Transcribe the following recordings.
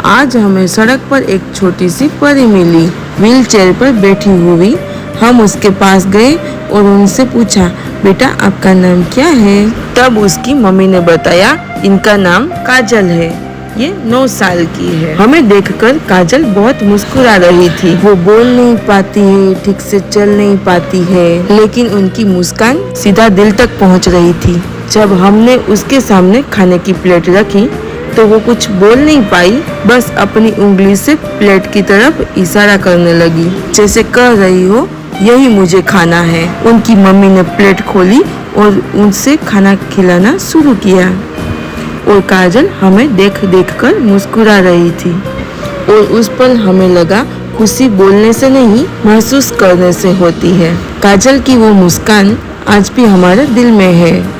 आज हमें सड़क पर एक छोटी सी परी मिली, व्हील चेयर पर बैठी हुई। हम उसके पास गए और उनसे पूछा, बेटा आपका नाम क्या है? तब उसकी मम्मी ने बताया, इनका नाम काजल है, ये 9 साल की है। हमें देखकर काजल बहुत मुस्कुरा रही थी। वो बोल नहीं पाती है, ठीक से चल नहीं पाती है, लेकिन उनकी मुस्कान सीधा दिल तक पहुंच रही थी। जब हमने उसके सामने खाने की प्लेट रखी तो वो कुछ बोल नहीं पाई, बस अपनी उंगली से प्लेट की तरफ इशारा करने लगी, जैसे कह रही हो यही मुझे खाना है। उनकी मम्मी ने प्लेट खोली और उनसे खाना खिलाना शुरू किया और काजल हमें देख देख कर मुस्कुरा रही थी और उस पल हमें लगा खुशी बोलने से नहीं, महसूस करने से होती है। काजल की वो मुस्कान आज भी हमारे दिल में है।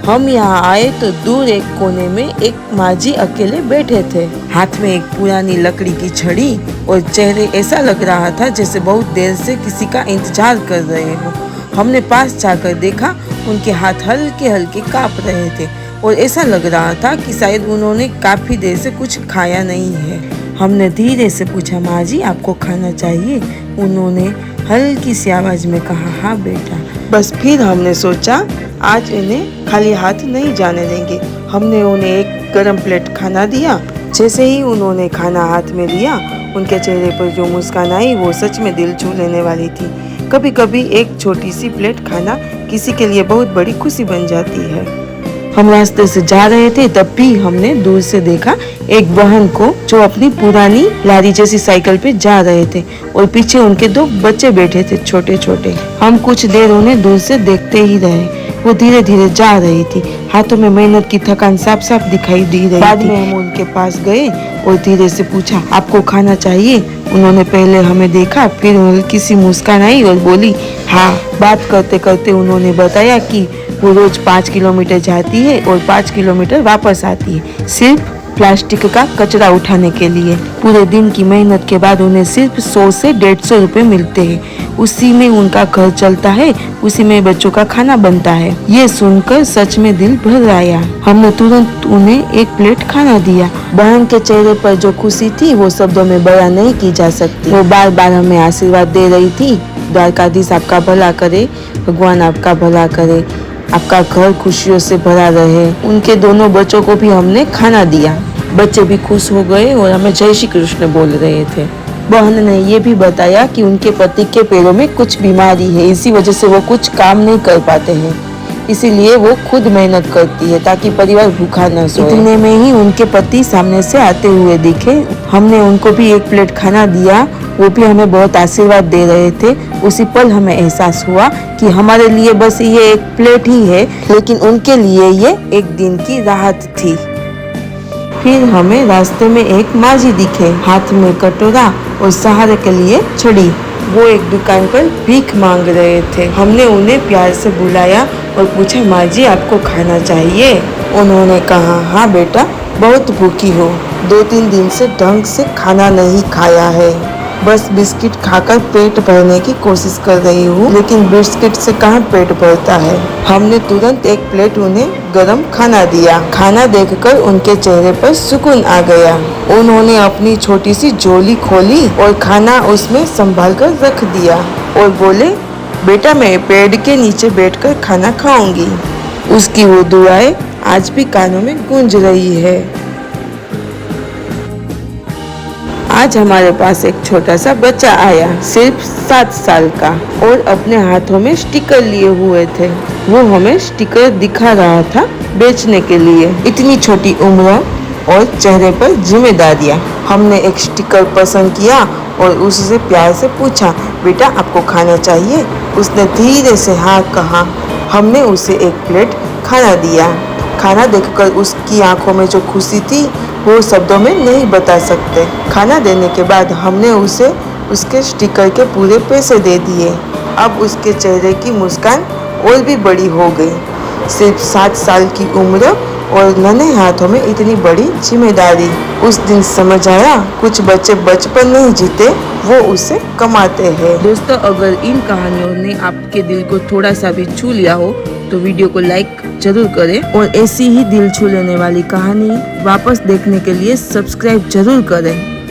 हम यहाँ आए तो दूर एक कोने में एक माजी अकेले बैठे थे, हाथ में एक पुरानी लकड़ी की छड़ी और चेहरे ऐसा लग रहा था जैसे बहुत देर से किसी का इंतजार कर रहे हो। हमने पास जाकर देखा, उनके हाथ हल्के हल्के कांप रहे थे और ऐसा लग रहा था कि शायद उन्होंने काफी देर से कुछ खाया नहीं है। हमने धीरे से पूछा, माजी आपको खाना चाहिए? उन्होंने हल्की सी आवाज में कहा, हाँ बेटा। बस फिर हमने सोचा आज इन्हें खाली हाथ नहीं जाने देंगे। हमने उन्हें एक गरम प्लेट खाना दिया। जैसे ही उन्होंने खाना हाथ में लिया, उनके चेहरे पर जो मुस्कान आई वो सच में दिल छू लेने वाली थी। कभी कभी एक छोटी सी प्लेट खाना किसी के लिए बहुत बड़ी खुशी बन जाती है। हम रास्ते से जा रहे थे, तब भी हमने दूर से देखा एक बहन को जो अपनी पुरानी लारी जैसी साइकिल पे जा रहे थे और पीछे उनके 2 बच्चे बैठे थे छोटे छोटे। हम कुछ देर उन्हें दूर से देखते ही रहे। वो धीरे धीरे जा रही थी, हाथों में मेहनत की थकान साफ साफ दिखाई दी रही थी। बाद में हम उनके पास गए और धीरे से पूछा, आपको खाना चाहिए? उन्होंने पहले हमें देखा, फिर हल्की सी मुस्कान आई और बोली, हाँ। बात करते करते उन्होंने बताया कि वो रोज 5 किलोमीटर जाती है और 5 किलोमीटर वापस आती है, सिर्फ प्लास्टिक का कचरा उठाने के लिए। पूरे दिन की मेहनत के बाद उन्हें सिर्फ 100 से 150 रुपए मिलते हैं। उसी में उनका घर चलता है, उसी में बच्चों का खाना बनता है। ये सुनकर सच में दिल भर आया। हमने तुरंत उन्हें एक प्लेट खाना दिया। बहन के चेहरे पर जो खुशी थी वो शब्दों में बयां नहीं की जा सकती। वो बार बार हमें आशीर्वाद दे रही थी, द्वारकाधीश आपका भला करे, भगवान आपका भला करे, आपका घर खुशियों से भरा रहे। उनके दोनों बच्चों को भी हमने खाना दिया। बच्चे भी खुश हो गए और हमें जय श्री कृष्ण बोल रहे थे। बहन ने ये भी बताया कि उनके पति के पैरों में कुछ बीमारी है, इसी वजह से वो कुछ काम नहीं कर पाते हैं, इसीलिए वो खुद मेहनत करती है ताकि परिवार भूखा न सोए। इतने में ही उनके पति सामने से आते हुए दिखे। हमने उनको भी एक प्लेट खाना दिया, वो भी हमें बहुत आशीर्वाद दे रहे थे। उसी पल हमें एहसास हुआ कि हमारे लिए बस ये एक प्लेट ही है, लेकिन उनके लिए ये एक दिन की राहत थी। फिर हमें रास्ते में एक माजी दिखे, हाथ में कटोरा और सहारे के लिए छड़ी। वो एक दुकान पर भीख मांग रहे थे। हमने उन्हें प्यार से बुलाया और पूछा, माजी आपको खाना चाहिए? उन्होंने कहा, हाँ बेटा, बहुत भूखी हो, 2-3 दिन से ढंग से खाना नहीं खाया है, बस बिस्किट खाकर पेट भरने की कोशिश कर रही हूँ, लेकिन बिस्किट से कहाँ पेट भरता है। हमने तुरंत एक प्लेट उन्हें गरम खाना दिया। खाना देखकर उनके चेहरे पर सुकून आ गया। उन्होंने अपनी छोटी सी झोली खोली और खाना उसमें संभाल कर रख दिया और बोले, बेटा मैं पेड़ के नीचे बैठकर खाना खाऊंगी। उसकी वो दुआएं आज भी कानों में गूंज रही है। आज हमारे पास एक छोटा सा बच्चा आया, सिर्फ 7 साल का, और अपने हाथों में स्टिकर लिए हुए थे। वो हमें स्टिकर दिखा रहा था बेचने के लिए। इतनी छोटी उम्र और चेहरे पर जिम्मेदारियां। हमने एक स्टिकर पसंद किया और उससे प्यार से पूछा, बेटा आपको खाना चाहिए? उसने धीरे से हाँ कहा। हमने उसे एक प्लेट खाना दिया। खाना देखकर उसकी आंखों में जो खुशी थी वो शब्दों में नहीं बता सकते। खाना देने के बाद हमने उसे उसके स्टिकर के पूरे पैसे दे दिए। अब उसके चेहरे की मुस्कान और भी बड़ी हो गई। सिर्फ 7 साल की उम्र और नन्हे हाथों में इतनी बड़ी जिम्मेदारी। उस दिन समझ आया, कुछ बच्चे बचपन नहीं जीते, वो उसे कमाते हैं। दोस्तों, अगर इन कहानियों ने आपके दिल को थोड़ा सा भी छू लिया हो तो वीडियो को लाइक जरूर करें और ऐसी ही दिल छू लेने वाली कहानी वापस देखने के लिए सब्सक्राइब जरूर करें।